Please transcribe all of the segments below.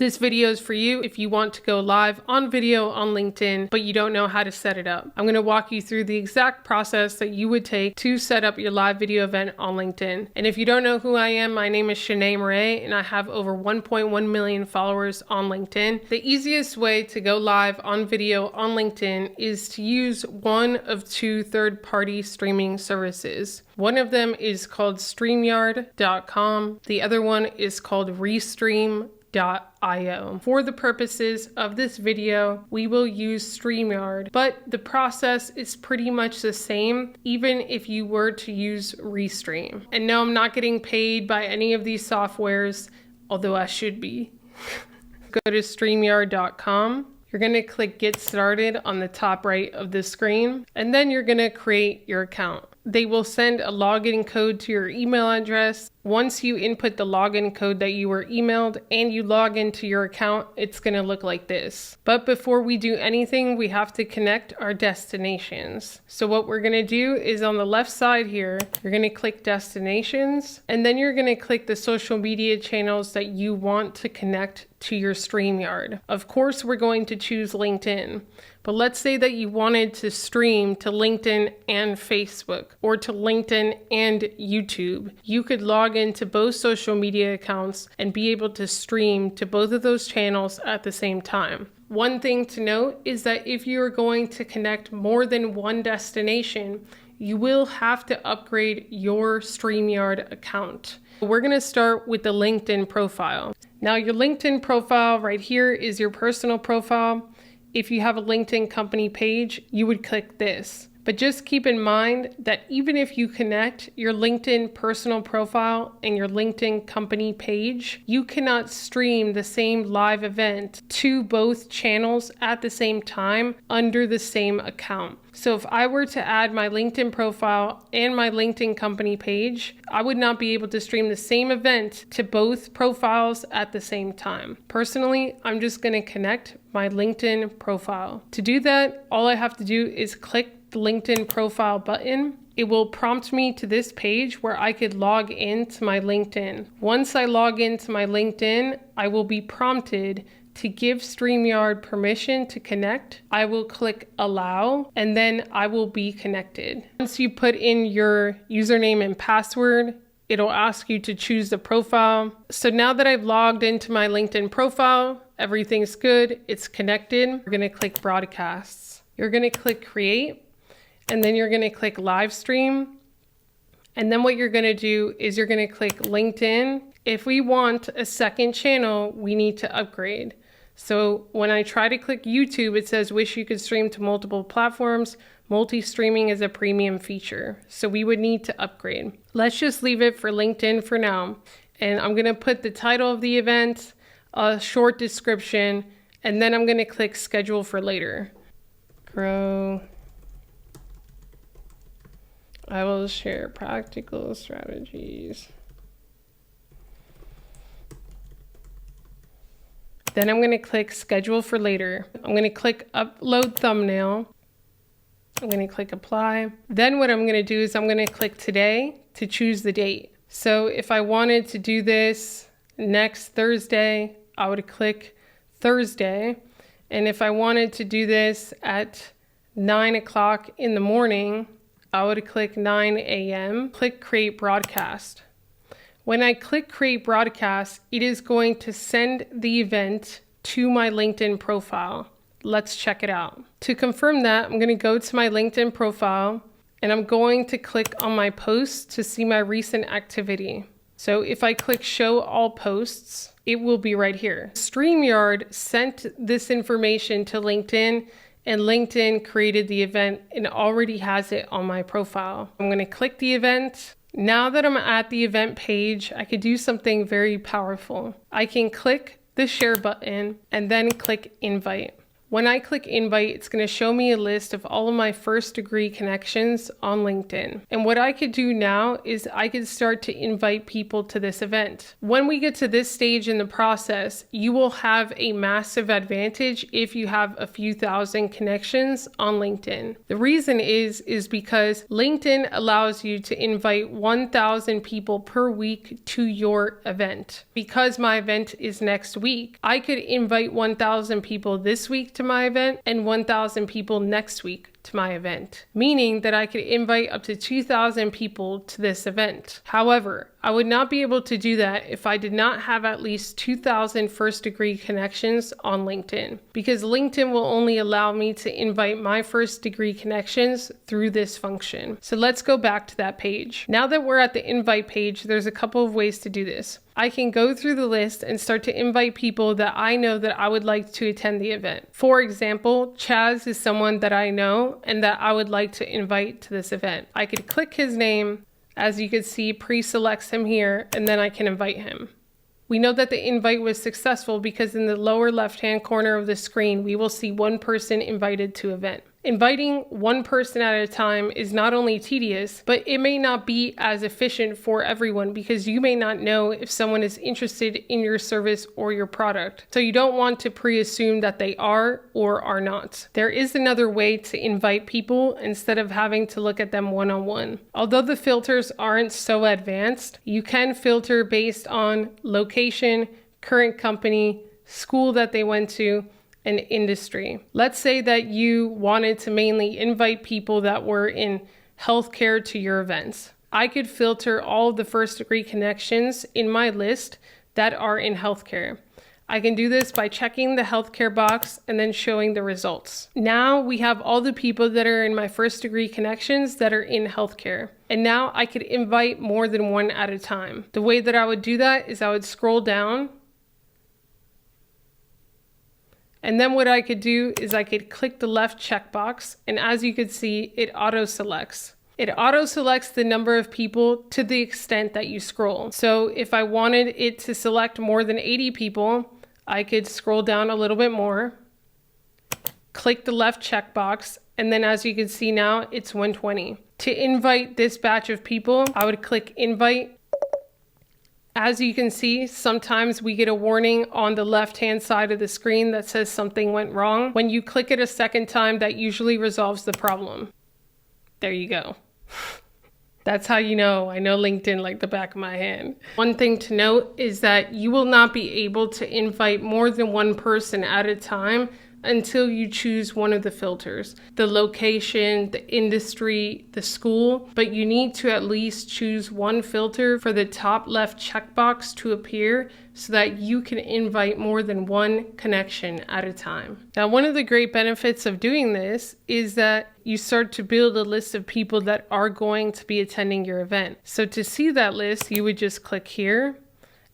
This video is for you if you want to go live on video on LinkedIn, but you don't know how to set it up. I'm going to walk you through the exact process that you would take to set up your live video event on LinkedIn. And if you don't know who I am, my name is Shanee Moret, and I have over 1.1 million followers on LinkedIn. The easiest way to go live on video on LinkedIn is to use one of two third-party streaming services. One of them is called Streamyard.com. The other one is called Restream.io. For the purposes of this video, we will use Streamyard, but the process is pretty much the same, even if you were to use Restream. And no, I'm not getting paid by any of these softwares, although I should be. Go to Streamyard.com. You're going to click Get Started on the top right of the screen, and then you're going to create your account. They will send a login code to your email address. Once you input the login code that you were emailed and you log into your account, it's going to look like this. But before we do anything, we have to connect our destinations. So what we're going to do is on the left side here, you're going to click Destinations, and then you're going to click the social media channels that you want to connect to your Streamyard. Of course, we're going to choose LinkedIn. But let's say that you wanted to stream to LinkedIn and Facebook, or to LinkedIn and YouTube. You could log into both social media accounts and be able to stream to both of those channels at the same time. One thing to note is that if you are going to connect more than one destination, you will have to upgrade your Streamyard account. We're going to start with the LinkedIn profile. Now, your LinkedIn profile right here is your personal profile. If you have a LinkedIn company page, you would click this. But just keep in mind that even if you connect your LinkedIn personal profile and your LinkedIn company page, you cannot stream the same live event to both channels at the same time under the same account. So if I were to add my LinkedIn profile and my LinkedIn company page, I would not be able to stream the same event to both profiles at the same time. Personally, I'm just going to connect my LinkedIn profile. To do that, all I have to do is click the LinkedIn profile button. It will prompt me to this page where I could log into my LinkedIn. Once I log into my LinkedIn, I will be prompted to give Streamyard permission to connect. I will click allow, and then I will be connected. Once you put in your username and password, it'll ask you to choose the profile. So now that I've logged into my LinkedIn profile, everything's good, it's connected. We're gonna click broadcasts. You're gonna click create, and then you're gonna click live stream. And then what you're gonna do is you're gonna click LinkedIn. If we want a second channel, we need to upgrade. So when I try to click YouTube, it says, wish you could stream to multiple platforms. Multi-streaming is a premium feature. So we would need to upgrade. Let's just leave it for LinkedIn for now. And I'm gonna put the title of the event, a short description, and then I'm gonna click schedule for later. Grow. I will share practical strategies. Then I'm going to click schedule for later. I'm going to click upload thumbnail. I'm going to click apply. Then what I'm going to do is I'm going to click today to choose the date. So if I wanted to do this next Thursday, I would click Thursday. And if I wanted to do this at 9 o'clock in the morning, I would click 9 a.m. Click create broadcast. When I click create broadcast, it is going to send the event to my LinkedIn profile. Let's check it out. To confirm that, I'm going to go to my LinkedIn profile and I'm going to click on my posts to see my recent activity. So if I click show all posts, it will be right here. Streamyard sent this information to LinkedIn and LinkedIn created the event and already has it on my profile. I'm going to click the event. Now that I'm at the event page, I could do something very powerful. I can click the share button and then click invite. When I click invite, it's going to show me a list of all of my first degree connections on LinkedIn. And what I could do now is I could start to invite people to this event. When we get to this stage in the process, you will have a massive advantage if you have a few thousand connections on LinkedIn. The reason is because LinkedIn allows you to invite 1,000 people per week to your event. Because my event is next week, I could invite 1,000 people this week to my event and 1,000 people next week to my event, meaning that I could invite up to 2,000 people to this event. However, I would not be able to do that if I did not have at least 2,000 first degree connections on LinkedIn, because LinkedIn will only allow me to invite my first degree connections through this function. So let's go back to that page. Now that we're at the invite page, there's a couple of ways to do this. I can go through the list and start to invite people that I know that I would like to attend the event. For example, Chaz is someone that I know and that I would like to invite to this event. I could click his name. As you can see, pre-selects him here, and then I can invite him. We know that the invite was successful because in the lower left-hand corner of the screen, we will see one person invited to event. Inviting one person at a time is not only tedious, but it may not be as efficient for everyone because you may not know if someone is interested in your service or your product. So you don't want to pre-assume that they are or are not. There is another way to invite people instead of having to look at them one-on-one. Although the filters aren't so advanced, you can filter based on location, current company, school that they went to, and industry. Let's say that you wanted to mainly invite people that were in healthcare to your events. I could filter all of the first degree connections in my list that are in healthcare. I can do this by checking the healthcare box and then showing the results. Now we have all the people that are in my first degree connections that are in healthcare. And now I could invite more than one at a time. The way that I would do that is I would scroll down. And then what I could do is I could click the left checkbox, and as you can see, it auto-selects. It auto-selects the number of people to the extent that you scroll. So if I wanted it to select more than 80 people, I could scroll down a little bit more, click the left checkbox, and then as you can see now, it's 120. To invite this batch of people, I would click invite. As you can see, sometimes we get a warning on the left-hand side of the screen that says something went wrong. When you click it a second time, that usually resolves the problem. There you go. That's how you know I know LinkedIn like the back of my hand. One thing to note is that you will not be able to invite more than one person at a time until you choose one of the filters, the location, the industry, the school, but you need to at least choose one filter for the top left checkbox to appear so that you can invite more than one connection at a time. Now, one of the great benefits of doing this is that you start to build a list of people that are going to be attending your event. So to see that list, you would just click here.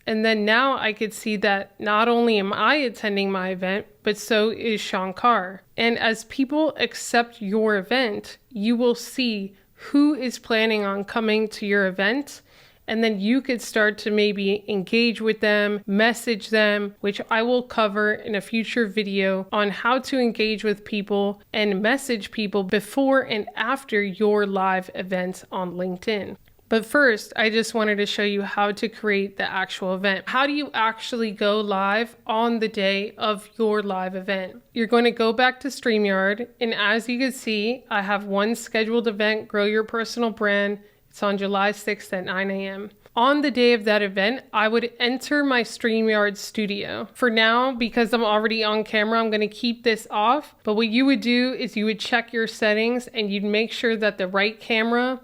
And then now I could see that not only am I attending my event, but so is Shankar. And as people accept your event, you will see who is planning on coming to your event. And then you could start to maybe engage with them, message them, which I will cover in a future video on how to engage with people and message people before and after your live event on LinkedIn. But first, I just wanted to show you how to create the actual event. How do you actually go live on the day of your live event? You're going to go back to Streamyard, and as you can see, I have one scheduled event, Grow Your Personal Brand. It's on July 6th at 9 a.m. On the day of that event, I would enter my Streamyard studio. For now, because I'm already on camera, I'm going to keep this off. But what you would do is you would check your settings and you'd make sure that the right camera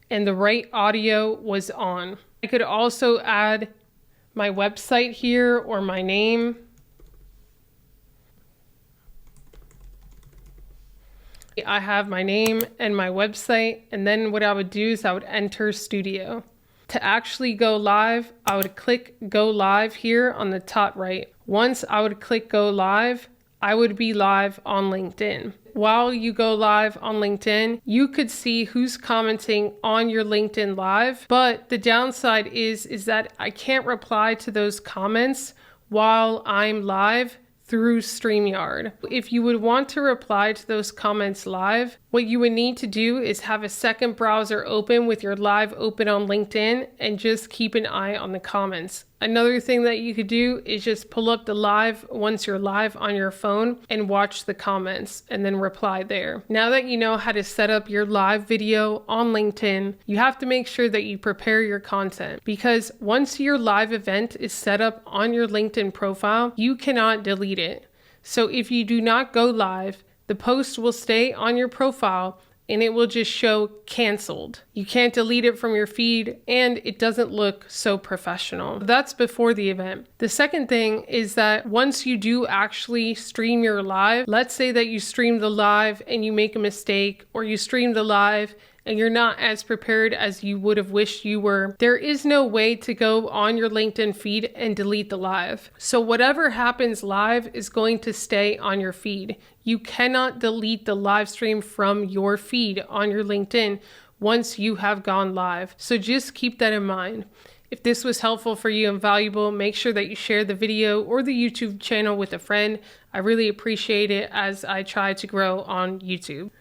and the right audio was on. I could also add my website here or my name. I have my name and my website, and then what I would do is I would enter studio. To actually go live, I would click go live here on the top right. Once I would click go live, I would be live on LinkedIn. While you go live on LinkedIn, you could see who's commenting on your LinkedIn live, but the downside is that I can't reply to those comments while I'm live through Streamyard. If you would want to reply to those comments live, what you would need to do is have a second browser open with your live open on LinkedIn and just keep an eye on the comments. Another thing that you could do is just pull up the live once you're live on your phone and watch the comments and then reply there. Now that you know how to set up your live video on LinkedIn, you have to make sure that you prepare your content, because once your live event is set up on your LinkedIn profile, you cannot delete it. So if you do not go live, the post will stay on your profile and it will just show canceled. You can't delete it from your feed and it doesn't look so professional. That's before the event. The second thing is that once you do actually stream your live, let's say that you stream the live and you make a mistake, or you stream the live and you're not as prepared as you would have wished you were, there is no way to go on your LinkedIn feed and delete the live. So whatever happens live is going to stay on your feed. You cannot delete the live stream from your feed on your LinkedIn once you have gone live. So just keep that in mind. If this was helpful for you and valuable, make sure that you share the video or the YouTube channel with a friend. I really appreciate it as I try to grow on YouTube.